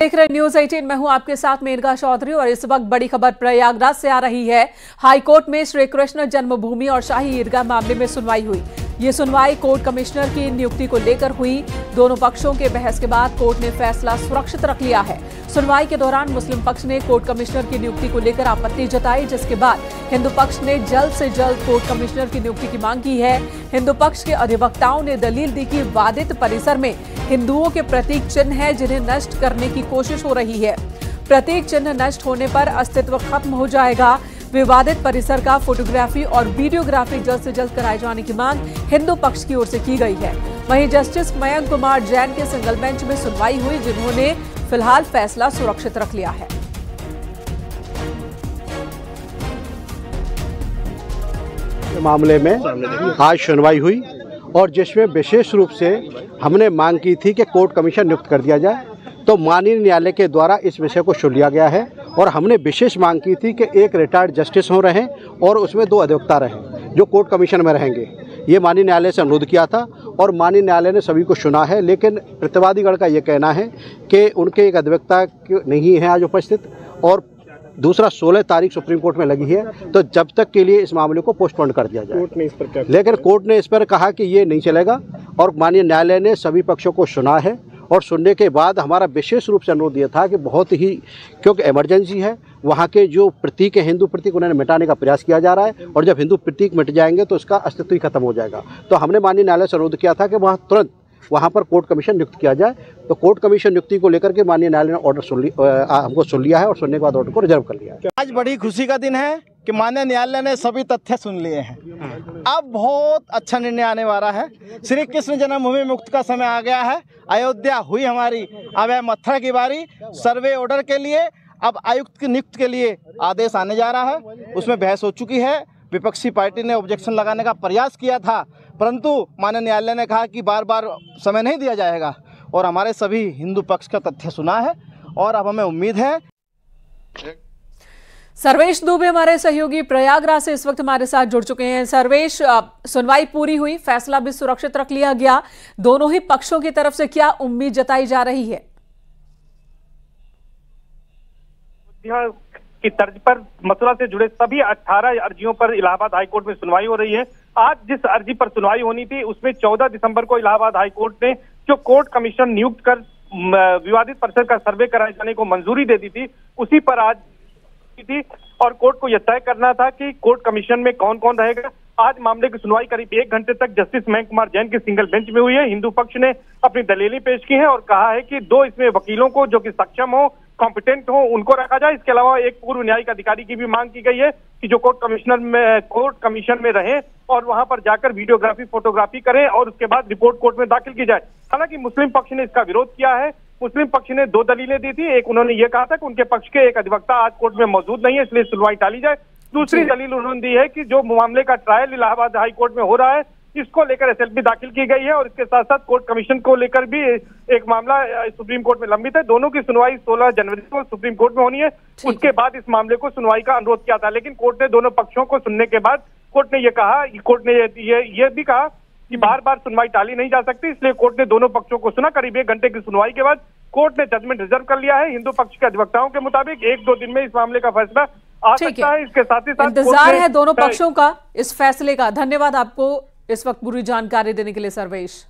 देख रहे न्यूज 18 में हूं आपके साथ मेनका चौधरी और इस वक्त बड़ी खबर प्रयागराज से आ रही है। हाईकोर्ट में श्री कृष्ण जन्मभूमि और शाही ईदगाह मामले में सुनवाई हुई। ये सुनवाई कोर्ट कमिश्नर की नियुक्ति को लेकर हुई। दोनों पक्षों के बहस के बाद कोर्ट ने फैसला सुरक्षित रख लिया है। सुनवाई के दौरान मुस्लिम पक्ष ने कोर्ट कमिश्नर की नियुक्ति को लेकर आपत्ति जताई, जिसके बाद हिंदू पक्ष ने जल्द से जल्द कोर्ट कमिश्नर की नियुक्ति की मांग की है। हिंदू पक्ष के अधिवक्ताओं ने दलील दी कि वादित परिसर में हिंदुओं के प्रतीक चिन्ह है, जिन्हें नष्ट करने की कोशिश हो रही है। प्रतीक चिन्ह नष्ट होने पर अस्तित्व खत्म हो जाएगा। विवादित परिसर का फोटोग्राफी और वीडियोग्राफी जल्द से जल्द कराए जाने की मांग हिंदू पक्ष की ओर से की गई है। वहीं जस्टिस मयंक कुमार जैन के सिंगल बेंच में सुनवाई हुई, जिन्होंने फिलहाल फैसला सुरक्षित रख लिया है। मामले में आज सुनवाई हुई और जिसमें विशेष रूप से हमने मांग की थी कि कोर्ट कमीशन नियुक्त कर दिया जाए, तो माननीय न्यायालय के द्वारा इस विषय को सुन लिया गया है। और हमने विशेष मांग की थी कि एक रिटायर्ड जस्टिस हो रहे और उसमें 2 अधिवक्ता रहें जो कोर्ट कमीशन में रहेंगे। ये माननीय न्यायालय से अनुरोध किया था और माननीय न्यायालय ने सभी को सुना है, लेकिन प्रतिवादीगण का ये कहना है कि उनके एक अधिवक्ता नहीं है आज उपस्थित और दूसरा 16 तारीख सुप्रीम कोर्ट में लगी है, तो जब तक के लिए इस मामले को पोस्टपोन कर दिया जाए। लेकिन कोर्ट ने इस पर कहा कि ये नहीं चलेगा और माननीय न्यायालय ने सभी पक्षों को सुना है और सुनने के बाद हमारा विशेष रूप से अनुरोध ये था कि बहुत ही, क्योंकि इमरजेंसी है, वहाँ के जो प्रतीक है हिंदू प्रतीक उन्हें मिटाने का प्रयास किया जा रहा है और जब हिंदू प्रतीक मिट जाएंगे तो उसका अस्तित्व ही खत्म हो जाएगा। तो हमने माननीय न्यायालय से अनुरोध किया था कि वहाँ तुरंत वहाँ पर कोर्ट कमीशन नियुक्त किया जाए। तो कोर्ट कमीशन नियुक्ति को लेकर के माननीय न्यायालय ने ऑर्डर हमको सुन लिया है और सुनने के बाद ऑर्डर को रिजर्व कर लिया है। आज बड़ी खुशी का दिन है कि माननीय न्यायालय ने सभी तथ्य सुन लिए हैं। अब बहुत अच्छा निर्णय आने वाला है। श्री कृष्ण जन्मभूमि मुक्त का समय आ गया है। अयोध्या हुई हमारी, अब है मथुरा की बारी। सर्वे ऑर्डर के लिए अब आयुक्त की नियुक्ति के लिए आदेश आने जा रहा है। उसमें बहस हो चुकी है। विपक्षी पार्टी ने ऑब्जेक्शन लगाने का प्रयास किया था, परंतु माननीय न्यायालय ने कहा कि बार बार समय नहीं दिया जाएगा और हमारे सभी हिंदू पक्ष का तथ्य सुना है और अब हमें उम्मीद है। सर्वेश दुबे हमारे सहयोगी प्रयागराज से इस वक्त हमारे साथ जुड़ चुके हैं। सर्वेश, सुनवाई पूरी हुई, फैसला भी सुरक्षित रख लिया गया। दोनों ही पक्षों की तरफ से क्या उम्मीद जताई जा रही है? की तर्ज पर मथुरा से जुड़े सभी 18 अर्जियों पर इलाहाबाद हाईकोर्ट में सुनवाई हो रही है। आज जिस अर्जी पर सुनवाई होनी थी उसमें 14 दिसंबर को इलाहाबाद हाईकोर्ट ने जो कोर्ट कमीशन नियुक्त कर विवादित परिसर का सर्वे कराए जाने को मंजूरी दे दी थी, उसी पर आज थी और कोर्ट को यह तय करना था कि कोर्ट कमीशन में कौन कौन रहेगा। आज मामले की सुनवाई करीब 1 घंटे तक जस्टिस मयंक कुमार जैन के सिंगल बेंच में हुई है। हिंदू पक्ष ने अपनी दलीलें पेश की हैं और कहा है कि 2 इसमें वकीलों को जो कि सक्षम हो, कॉम्पिटेंट हो, उनको रखा जाए। इसके अलावा एक पूर्व न्यायिक अधिकारी की भी मांग की गई है कि जो कोर्ट कमीशन में रहे और वहां पर जाकर वीडियोग्राफी, फोटोग्राफी करें और उसके बाद रिपोर्ट कोर्ट में दाखिल की जाए। हालांकि मुस्लिम पक्ष ने इसका विरोध किया है। मुस्लिम पक्ष ने 2 दलीलें दी थी। एक, उन्होंने ये कहा था कि उनके पक्ष के एक अधिवक्ता आज कोर्ट में मौजूद नहीं है, इसलिए सुनवाई टाली जाए। दूसरी दलील उन्होंने दी है कि जो मामले का ट्रायल इलाहाबाद हाईकोर्ट में हो रहा है, इसको लेकर एसएलपी दाखिल की गई है और इसके साथ साथ कोर्ट कमीशन को लेकर भी एक मामला सुप्रीम कोर्ट में लंबित है। दोनों की सुनवाई 16 जनवरी को सुप्रीम कोर्ट में होनी है। उसके बाद इस मामले को सुनवाई का अनुरोध किया था, लेकिन कोर्ट ने दोनों पक्षों को सुनने के बाद कोर्ट ने ये भी कहा कि बार बार सुनवाई टाली नहीं जा सकती, इसलिए कोर्ट ने दोनों पक्षों को सुना। करीब 1 घंटे की सुनवाई के बाद कोर्ट ने जजमेंट रिजर्व कर लिया है। हिंदू पक्ष के अधिवक्ताओं के मुताबिक 1-2 दिन में इस मामले का फैसला आ सकता है। इसके साथ ही साथ इंतजार है दोनों पक्षों का इस फैसले का। धन्यवाद आपको इस वक्त पूरी जानकारी देने के लिए सर्वेश।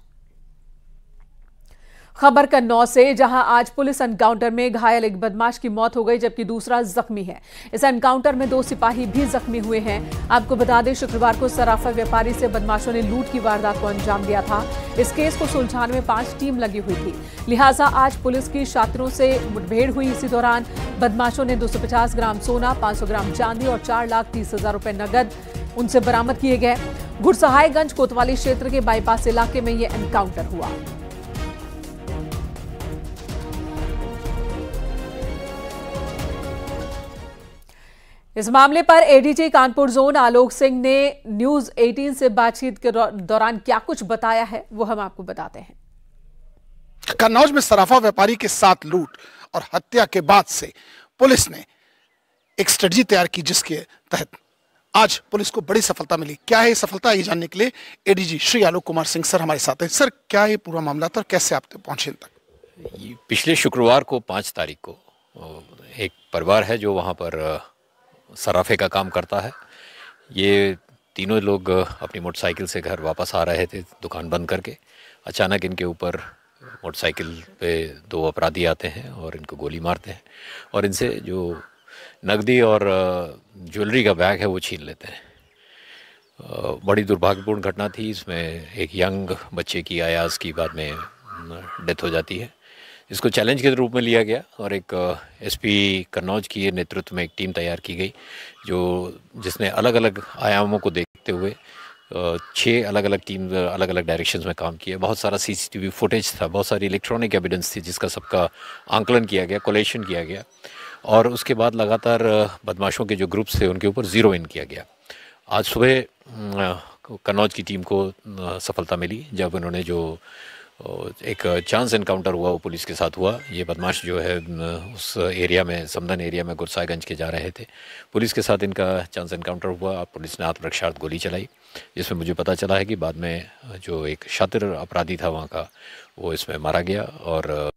खबर कन्नौज से, जहां आज पुलिस एनकाउंटर में घायल एक बदमाश की मौत हो गई, जबकि दूसरा जख्मी है। इस एनकाउंटर में 2 सिपाही भी जख्मी हुए हैं। आपको बता दें, शुक्रवार को सराफा व्यापारी से बदमाशों ने लूट की वारदात को अंजाम दिया था। इस केस को सुलझाने में 5 टीम लगी हुई थी, लिहाजा आज पुलिस की शातिरों से मुठभेड़ हुई। इसी दौरान बदमाशों ने 250 ग्राम सोना, 500 ग्राम चांदी और 4,30,000 रुपए नगद उनसे बरामद किए गए। गुरसहायगंज कोतवाली क्षेत्र के बाईपास इलाके में यह एनकाउंटर हुआ। इस मामले पर एडीजी कानपुर जोन आलोक सिंह ने न्यूज 18 से बातचीत के दौरान क्या कुछ बताया है, वो हम आपको बताते हैं। कन्नौज में सराफा व्यापारी के साथ लूट और हत्या के बाद से पुलिस ने एक स्ट्रेटजी तैयार की, जिसके तहत आज पुलिस को बड़ी सफलता मिली। क्या है ये सफलता, ये जानने के लिए एडीजी श्री आलोक कुमार सिंह सर हमारे साथ हैं। सर, क्या ये पूरा मामला था और कैसे आप पहुंचे तक? पिछले शुक्रवार को 5 तारीख को एक परिवार है जो वहाँ पर सराफे का काम करता है। ये तीनों लोग अपनी मोटरसाइकिल से घर वापस आ रहे थे दुकान बंद करके। अचानक इनके ऊपर मोटरसाइकिल पे 2 अपराधी आते हैं और इनको गोली मारते हैं और इनसे जो नकदी और ज्वेलरी का बैग है वो छीन लेते हैं। बड़ी दुर्भाग्यपूर्ण घटना थी। इसमें एक यंग बच्चे की अयाज की बाद में डेथ हो जाती है। इसको चैलेंज के रूप में लिया गया और एक एसपी कन्नौज की नेतृत्व में एक टीम तैयार की गई जिसने अलग अलग आयामों को देखते हुए 6 अलग अलग टीम अलग अलग डायरेक्शंस में काम किया। बहुत सारा सीसीटीवी फुटेज था, बहुत सारी इलेक्ट्रॉनिक एविडेंस थी जिसका सबका आंकलन किया गया, कोलेशन किया गया और उसके बाद लगातार बदमाशों के जो ग्रुप्स थे उनके ऊपर ज़ीरो इन किया गया। आज सुबह कन्नौज की टीम को सफलता मिली जब उन्होंने जो एक चांस एनकाउंटर हुआ वो पुलिस के साथ हुआ। ये बदमाश जो है उस एरिया में समदन एरिया में गुरसागंज के जा रहे थे। पुलिस के साथ इनका चांस एनकाउंटर हुआ। पुलिस ने आत्मरक्षार्थ गोली चलाई जिसमें मुझे पता चला है कि बाद में जो एक शातिर अपराधी था वहाँ का वो इसमें मारा गया। और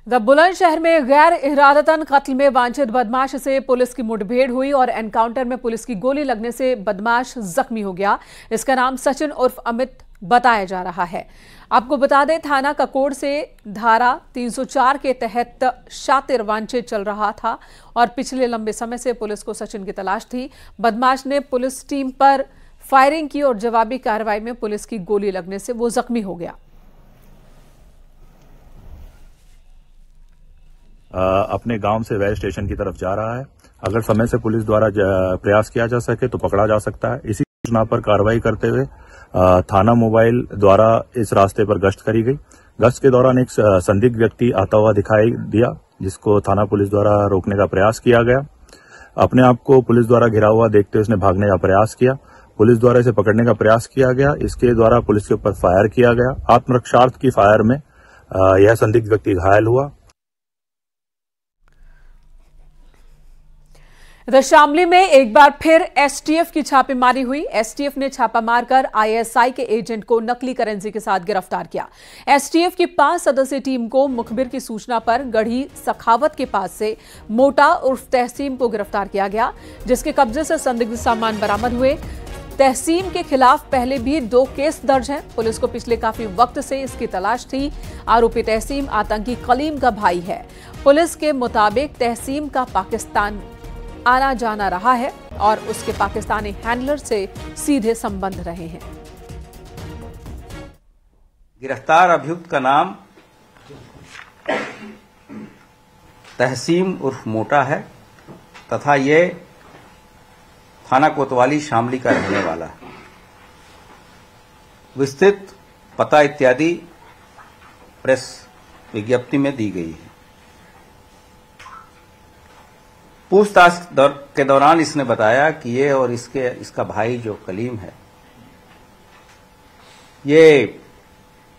बुलंदशहर में गैर इरादतन कत्ल में वांछित बदमाश से पुलिस की मुठभेड़ हुई और एनकाउंटर में पुलिस की गोली लगने से बदमाश जख्मी हो गया। इसका नाम सचिन उर्फ अमित बताया जा रहा है। आपको बता दें, थाना ककोड़ से धारा 304 के तहत शातिर वांछित चल रहा था और पिछले लंबे समय से पुलिस को सचिन की तलाश थी। बदमाश ने पुलिस टीम पर फायरिंग की और जवाबी कार्रवाई में पुलिस की गोली लगने से वो जख्मी हो गया। अपने गांव से वह स्टेशन की तरफ जा रहा है। अगर समय से पुलिस द्वारा प्रयास किया जा सके तो पकड़ा जा सकता है। इसी सूचना पर कार्रवाई करते हुए थाना मोबाइल द्वारा इस रास्ते पर गश्त करी गई। गश्त के दौरान एक संदिग्ध व्यक्ति आता हुआ दिखाई दिया जिसको थाना पुलिस द्वारा रोकने का प्रयास किया गया। अपने आप को पुलिस द्वारा घिरा हुआ देखते हुए उसने भागने का प्रयास किया। पुलिस द्वारा इसे पकड़ने का प्रयास किया गया। इसके द्वारा पुलिस के ऊपर फायर किया गया। आत्मरक्षार्थ की फायर में यह संदिग्ध व्यक्ति घायल हुआ। इधर शामली में एक बार फिर एसटीएफ की छापेमारी हुई। एसटीएफ ने छापा मारकर आईएसआई के एजेंट को नकली करेंसी के साथ गिरफ्तार किया। एसटीएफ की 5 सदस्यीय टीम को मुखबिर की सूचना पर गढ़ी सखावत के पास से मोटा उर्फ तहसीम को गिरफ्तार किया गया, जिसके कब्जे से संदिग्ध सामान बरामद हुए। तहसीम के खिलाफ पहले भी 2 केस दर्ज हैं। पुलिस को पिछले काफी वक्त से इसकी तलाश थी। आरोपी तहसीम आतंकी कलीम का भाई है। पुलिस के मुताबिक तहसीम का पाकिस्तान आना जाना रहा है और उसके पाकिस्तानी हैंडलर से सीधे संबंध रहे हैं। गिरफ्तार अभियुक्त का नाम तहसीम उर्फ मोटा है तथा ये थाना कोतवाली शामली का रहने वाला है। विस्तृत पता इत्यादि प्रेस विज्ञप्ति में दी गई है। पूछताछ के दौरान इसने बताया कि ये और इसका भाई जो कलीम है ये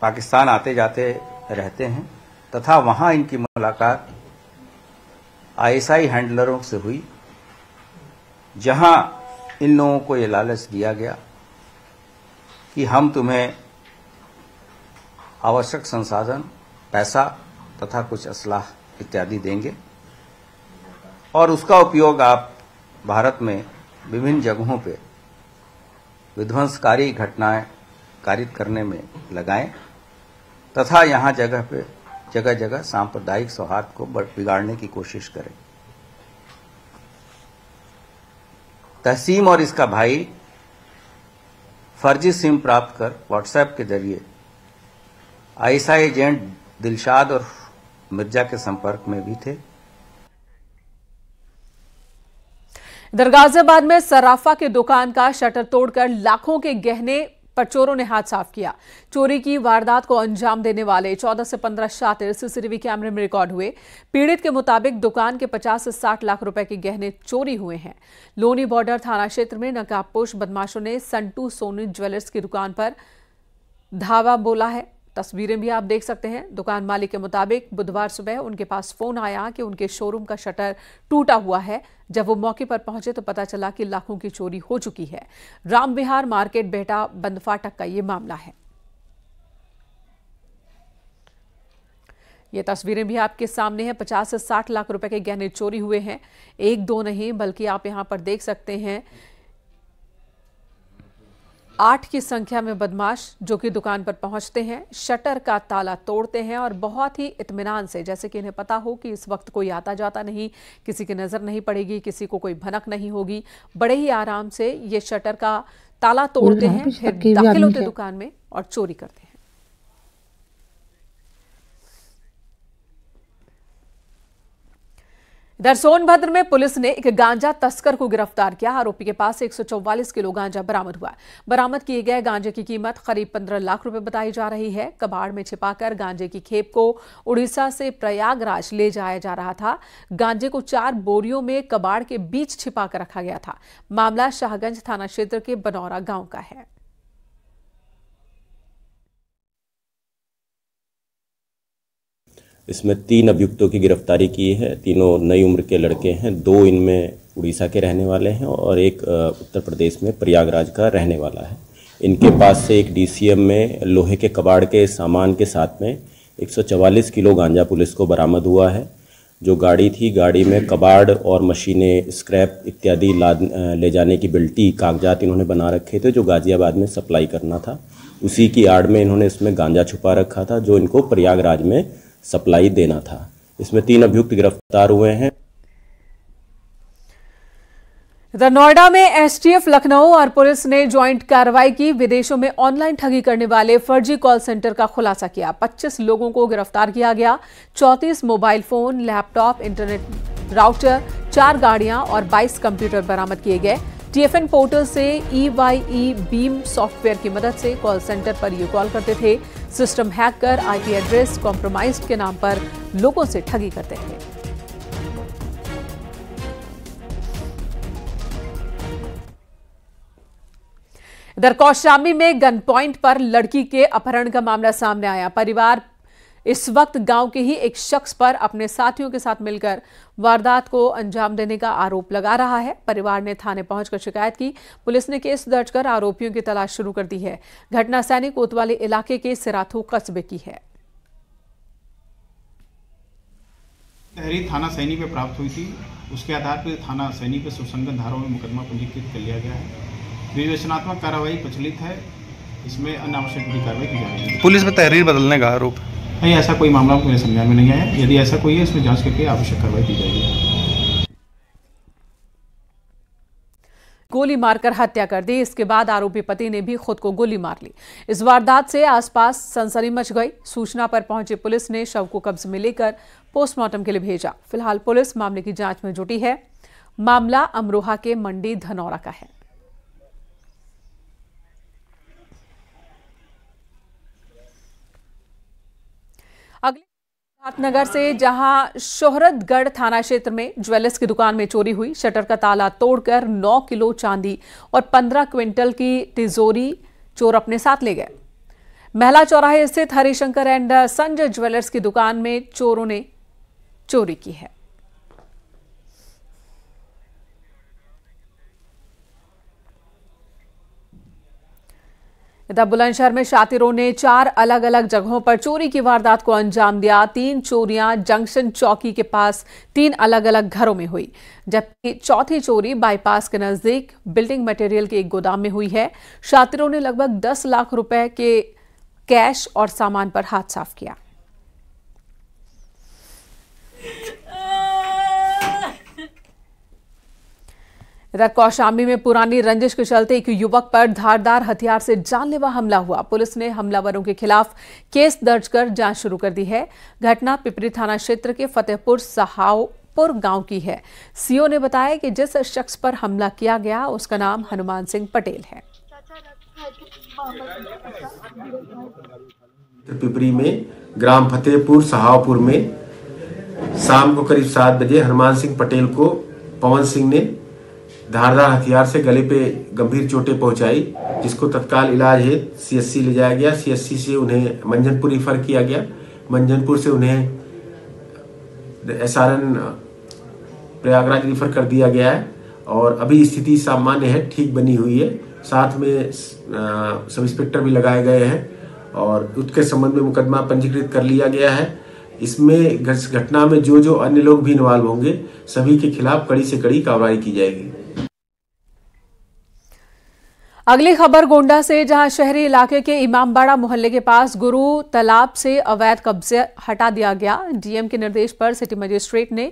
पाकिस्तान आते जाते रहते हैं तथा वहां इनकी मुलाकात आईएसआई हैंडलरों से हुई, जहां इन लोगों को ये लालच दिया गया कि हम तुम्हें आवश्यक संसाधन, पैसा तथा कुछ असलाह इत्यादि देंगे और उसका उपयोग आप भारत में विभिन्न जगहों पे विध्वंसकारी घटनाएं कारित करने में लगाएं तथा यहां जगह जगह सांप्रदायिक सौहार्द को बिगाड़ने की कोशिश करें। तहसीम और इसका भाई फर्जी सिम प्राप्त कर व्हाट्सएप के जरिए आईएसआई एजेंट दिलशाद और मिर्जा के संपर्क में भी थे। इधर गाजियाबाद में सराफा की दुकान का शटर तोड़कर लाखों के गहने पर चोरों ने हाथ साफ किया। चोरी की वारदात को अंजाम देने वाले 14 से 15 शातिर सीसीटीवी कैमरे में रिकॉर्ड हुए। पीड़ित के मुताबिक दुकान के 50 से 60 लाख रुपए के गहने चोरी हुए हैं। लोनी बॉर्डर थाना क्षेत्र में नकाबपोश बदमाशों ने संटू सोनी ज्वेलर्स की दुकान पर धावा बोला है। तस्वीरें भी आप देख सकते हैं। दुकान मालिक के मुताबिक बुधवार सुबह उनके पास फोन आया कि उनके शोरूम का शटर टूटा हुआ है। जब वो मौके पर पहुंचे तो पता चला कि लाखों की चोरी हो चुकी है। राम विहार मार्केट बेटा बंद फाटक का ये मामला है। ये तस्वीरें भी आपके सामने हैं। 50 से 60 लाख रुपए के गहने चोरी हुए हैं। एक दो नहीं बल्कि आप यहां पर देख सकते हैं 8 की संख्या में बदमाश जो कि दुकान पर पहुंचते हैं, शटर का ताला तोड़ते हैं और बहुत ही इत्मीनान से, जैसे कि इन्हें पता हो कि इस वक्त कोई आता जाता नहीं, किसी की नजर नहीं पड़ेगी, किसी को कोई भनक नहीं होगी, बड़े ही आराम से ये शटर का ताला तोड़ते हैं, फिर दाखिल होते दुकान में और चोरी करते हैं। इधर सोनभद्र में पुलिस ने एक गांजा तस्कर को गिरफ्तार किया। आरोपी के पास से 144 किलो गांजा बरामद हुआ। बरामद किए गए गांजे की कीमत करीब 15 लाख रुपए बताई जा रही है। कबाड़ में छिपाकर गांजे की खेप को उड़ीसा से प्रयागराज ले जाया जा रहा था। गांजे को 4 बोरियों में कबाड़ के बीच छिपा कर रखा गया था। मामला शाहगंज थाना क्षेत्र के बनौरा गांव का है। इसमें 3 अभियुक्तों की गिरफ्तारी की है। तीनों नई उम्र के लड़के हैं। 2 इनमें उड़ीसा के रहने वाले हैं और एक उत्तर प्रदेश में प्रयागराज का रहने वाला है। इनके पास से एक डीसीएम में लोहे के कबाड़ के सामान के साथ में 144 किलो गांजा पुलिस को बरामद हुआ है। जो गाड़ी थी, गाड़ी में कबाड़ और मशीनें, स्क्रैप इत्यादि ले जाने की बिल्टी कागजात इन्होंने बना रखे थे जो गाजियाबाद में सप्लाई करना था। उसी की आड़ में इन्होंने इसमें गांजा छुपा रखा था जो इनको प्रयागराज में सप्लाई देना था। इसमें 3 अभियुक्त गिरफ्तार हुए हैं। इधर नोएडा में एसटीएफ लखनऊ और पुलिस ने ज्वाइंट कार्रवाई की। विदेशों में ऑनलाइन ठगी करने वाले फर्जी कॉल सेंटर का खुलासा किया। 25 लोगों को गिरफ्तार किया गया। 34 mobile phone, laptop, internet router, 4 गाड़ियां और 22 कंप्यूटर बरामद किए गए। टीएफएन पोर्टल से EYE बीम सॉफ्टवेयर की मदद से कॉल सेंटर पर ये कॉल करते थे। सिस्टम हैक कर आईपी एड्रेस कॉम्प्रोमाइज्ड के नाम पर लोगों से ठगी करते थे। इधर कौशाम्बी में गन पॉइंट पर लड़की के अपहरण का मामला सामने आया। परिवार इस वक्त गांव के ही एक शख्स पर अपने साथियों के साथ मिलकर वारदात को अंजाम देने का आरोप लगा रहा है। परिवार ने थाने पहुंचकर शिकायत की। पुलिस ने केस दर्ज कर आरोपियों की तलाश शुरू कर दी है। घटना सैनी कोतवाली इलाके के सिराथू कस्बे की है। तहरीर थाना सैनी पे प्राप्त हुई थी। उसके आधार पर थाना सैनी पे सुसंगत धाराओं में मुकदमा पंजीकृत कर लिया गया है। विवेचनात्मक कार्रवाई प्रचलित है। इसमें अनावश्यक कार्रवाई की जा रही है। पुलिस में तहरीर बदलने का आरोप नहीं, ऐसा कोई मामला मेरे संज्ञान में नहीं आया। यदि ऐसा कोई है इसमें जांच करके आवश्यक कार्रवाई की जाएगी। गोली मारकर हत्या कर दी। इसके बाद आरोपी पति ने भी खुद को गोली मार ली। इस वारदात से आसपास सनसनी मच गई। सूचना पर पहुंची पुलिस ने शव को कब्जे में लेकर पोस्टमार्टम के लिए भेजा। फिलहाल पुलिस मामले की जांच में जुटी है। मामला अमरोहा के मंडी धनौरा का है। अगले सिद्धार्थनगर से जहां शोहरतगढ़ थाना क्षेत्र में ज्वेलर्स की दुकान में चोरी हुई। शटर का ताला तोड़कर 9 किलो चांदी और 15 क्विंटल की तिजोरी चोर अपने साथ ले गए। महला चौराहे स्थित हरिशंकर एंड संजय ज्वेलर्स की दुकान में चोरों ने चोरी की है। इधर बुलंदशहर में शातिरों ने 4 अलग अलग जगहों पर चोरी की वारदात को अंजाम दिया। 3 चोरियां जंक्शन चौकी के पास 3 अलग अलग घरों में हुई, जबकि चौथी चोरी बाईपास के नजदीक बिल्डिंग मटेरियल के एक गोदाम में हुई है। शातिरों ने लगभग 10 लाख रुपए के कैश और सामान पर हाथ साफ किया। इधर कौशाम्बी में पुरानी रंजिश के चलते एक युवक पर धारदार हथियार से जानलेवा हमला हुआ। पुलिस ने हमलावरों के खिलाफ केस दर्ज कर जांच शुरू कर दी है। घटना पिपरी थाना क्षेत्र के फतेहपुर सहावपुर गांव की है। सीओ ने बताया कि जिस शख्स पर हमला किया गया उसका नाम हनुमान सिंह पटेल है। पिपरी में ग्राम फतेहपुर सहावपुर में शाम को करीब 7 बजे हनुमान सिंह पटेल को पवन सिंह ने धारदार हथियार से गले पे गंभीर चोटें पहुंचाई, जिसको तत्काल इलाज हेतु सीएससी ले जाया गया। सीएससी से उन्हें मंझनपुर रिफर किया गया। मंझनपुर से उन्हें एसआरएन प्रयागराज रिफर कर दिया गया है और अभी स्थिति सामान्य है, ठीक बनी हुई है। साथ में सब इंस्पेक्टर भी लगाए गए हैं और उसके संबंध में मुकदमा पंजीकृत कर लिया गया है। इसमें इस घटना में जो अन्य लोग भी इन्वॉल्व होंगे सभी के खिलाफ कड़ी से कड़ी कार्रवाई की जाएगी। अगली खबर गोंडा से, जहां शहरी इलाके के इमामबाड़ा मोहल्ले के पास गुरु तालाब से अवैध कब्जे हटा दिया गया। डीएम के निर्देश पर सिटी मजिस्ट्रेट ने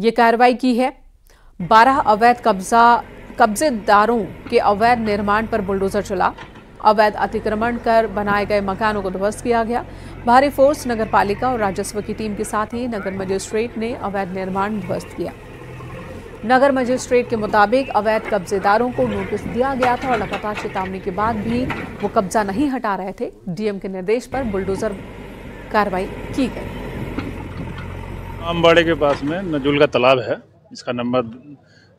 यह कार्रवाई की है। 12 अवैध कब्जेदारों के अवैध निर्माण पर बुलडोजर चला। अवैध अतिक्रमण कर बनाए गए मकानों को ध्वस्त किया गया। भारी फोर्स नगर पालिका और राजस्व की टीम के साथ ही नगर मजिस्ट्रेट ने अवैध निर्माण ध्वस्त किया। नगर मजिस्ट्रेट के मुताबिक अवैध कब्जेदारों को नोटिस दिया गया था और लगातार चेतावनी के बाद भी वो कब्जा नहीं हटा रहे थे। डीएम के निर्देश पर बुलडोजर कार्रवाई की गई। इमामबाड़े के पास में नजुल का तालाब है, इसका नंबर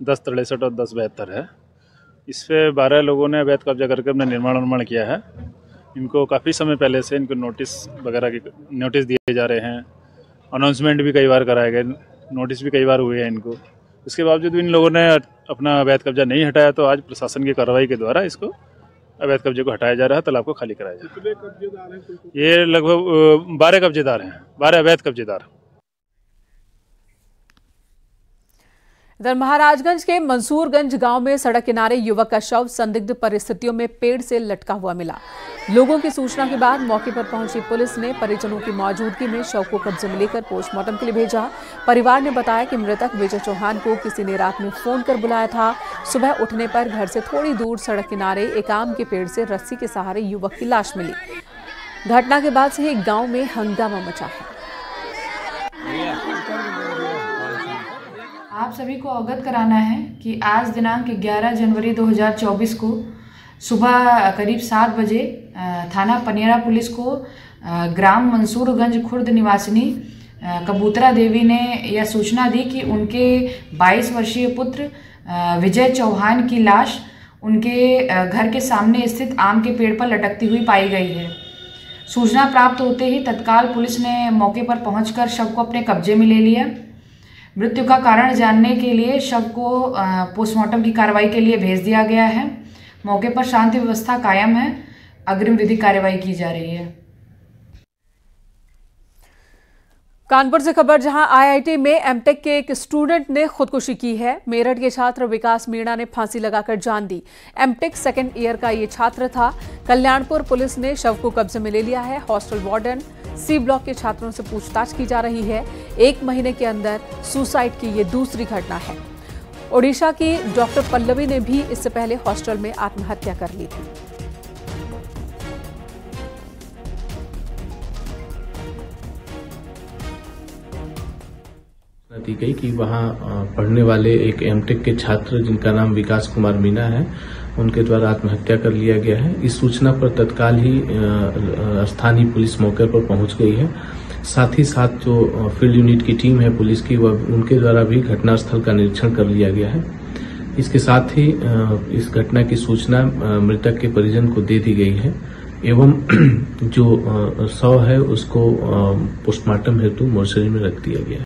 1063 और 1072 है। इस पे 12 लोगों ने अवैध कब्जा करके अपना निर्माण किया है। इनको काफ़ी समय पहले से इनको नोटिस वगैरह के नोटिस दिए जा रहे हैं। अनाउंसमेंट भी कई बार कराए गए, नोटिस भी कई बार हुए हैं इनको। इसके बावजूद इन लोगों ने अपना अवैध कब्जा नहीं हटाया, तो आज प्रशासन की कार्रवाई के द्वारा इसको अवैध कब्जे को हटाया जा रहा है, तालाब को खाली कराया जा रहा है। ये लगभग 12 कब्जेदार हैं, 12 अवैध कब्जेदार। इधर महाराजगंज के मंसूरगंज गांव में सड़क किनारे युवक का शव संदिग्ध परिस्थितियों में पेड़ से लटका हुआ मिला। लोगों की सूचना के बाद मौके पर पहुंची पुलिस ने परिजनों की मौजूदगी में शव को कब्जे में लेकर पोस्टमार्टम के लिए भेजा। परिवार ने बताया कि मृतक विजय चौहान को किसी ने रात में फोन कर बुलाया था। सुबह उठने पर घर से थोड़ी दूर सड़क किनारे एक आम के पेड़ से रस्सी के सहारे युवक की लाश मिली। घटना के बाद से ही गाँव में हंगामा मचा है। आप सभी को अवगत कराना है कि आज दिनांक 11 जनवरी 2024 को सुबह करीब 7 बजे थाना पनियरा पुलिस को ग्राम मंसूरगंज खुर्द निवासिनी कबूतरा देवी ने यह सूचना दी कि उनके 22 वर्षीय पुत्र विजय चौहान की लाश उनके घर के सामने स्थित आम के पेड़ पर लटकती हुई पाई गई है। सूचना प्राप्त होते ही तत्काल पुलिस ने मौके पर पहुंचकर शव को अपने कब्जे में ले लिया। मृत्यु का कारण जानने के लिए शव को पोस्टमार्टम की कार्रवाई के लिए भेज दिया गया है। मौके पर शांति व्यवस्था कायम है। अग्रिम विधिक कार्रवाई की जा रही है। कानपुर से खबर, जहां आईआईटी में एमटेक के एक स्टूडेंट ने खुदकुशी की है। मेरठ के छात्र विकास मीणा ने फांसी लगाकर जान दी। एमटेक सेकेंड ईयर का ये छात्र था। कल्याणपुर पुलिस ने शव को कब्जे में ले लिया है। हॉस्टल वार्डन सी ब्लॉक के छात्रों से पूछताछ की जा रही है। 1 महीने के अंदर सुसाइड की ये दूसरी घटना है। ओडिशा की डॉक्टर पल्लवी ने भी इससे पहले हॉस्टल में आत्महत्या कर ली थी। दी गई कि वहां पढ़ने वाले एक एमटेक के छात्र जिनका नाम विकास कुमार मीणा है, उनके द्वारा आत्महत्या कर लिया गया है। इस सूचना पर तत्काल ही स्थानीय पुलिस मौके पर पहुंच गई है। साथ ही साथ जो फील्ड यूनिट की टीम है पुलिस की, वह उनके द्वारा भी घटनास्थल का निरीक्षण कर लिया गया है। इसके साथ ही इस घटना की सूचना मृतक के परिजन को दे दी गई है एवं जो शव है उसको पोस्टमार्टम हेतु मोर्चरी में रख दिया गया है।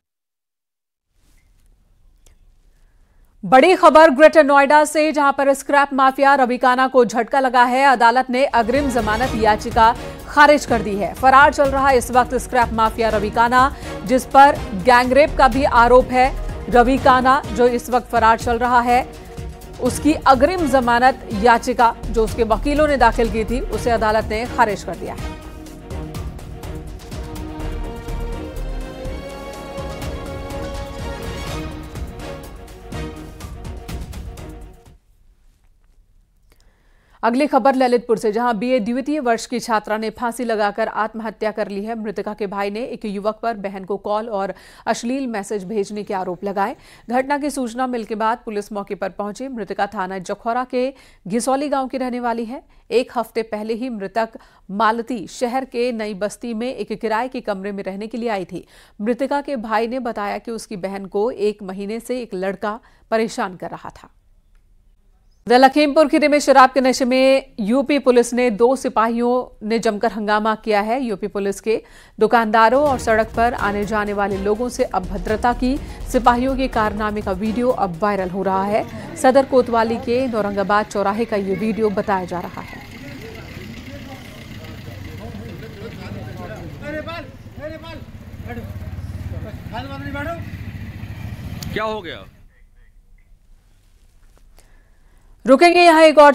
बड़ी खबर ग्रेटर नोएडा से, जहां पर स्क्रैप माफिया रविकाना को झटका लगा है। अदालत ने अग्रिम जमानत याचिका खारिज कर दी है। फरार चल रहा इस वक्त स्क्रैप माफिया रविकाना, जिस पर गैंगरेप का भी आरोप है। रविकाना जो इस वक्त फरार चल रहा है, उसकी अग्रिम जमानत याचिका जो उसके वकीलों ने दाखिल की थी, उसे अदालत ने खारिज कर दिया है। अगली खबर ललितपुर से, जहां बीए द्वितीय वर्ष की छात्रा ने फांसी लगाकर आत्महत्या कर ली है। मृतका के भाई ने एक युवक पर बहन को कॉल और अश्लील मैसेज भेजने के आरोप लगाए। घटना की सूचना मिलने के बाद पुलिस मौके पर पहुंची। मृतका थाना जखौरा के घिसौली गांव की रहने वाली है। 1 हफ्ते पहले ही मृतक मालती शहर के नई बस्ती में एक किराए के कमरे में रहने के लिए आई थी। मृतका के भाई ने बताया कि उसकी बहन को 1 महीने से एक लड़का परेशान कर रहा था। लखीमपुर खीरी में शराब के नशे में यूपी पुलिस ने 2 सिपाहियों ने जमकर हंगामा किया है। यूपी पुलिस के दुकानदारों और सड़क पर आने जाने वाले लोगों से अभद्रता की सिपाहियों के कारनामे का वीडियो अब वायरल हो रहा है। सदर कोतवाली के नौरंगाबाद चौराहे का ये वीडियो बताया जा रहा है। क्या हो गया? रुकेंगे यहाँ एक और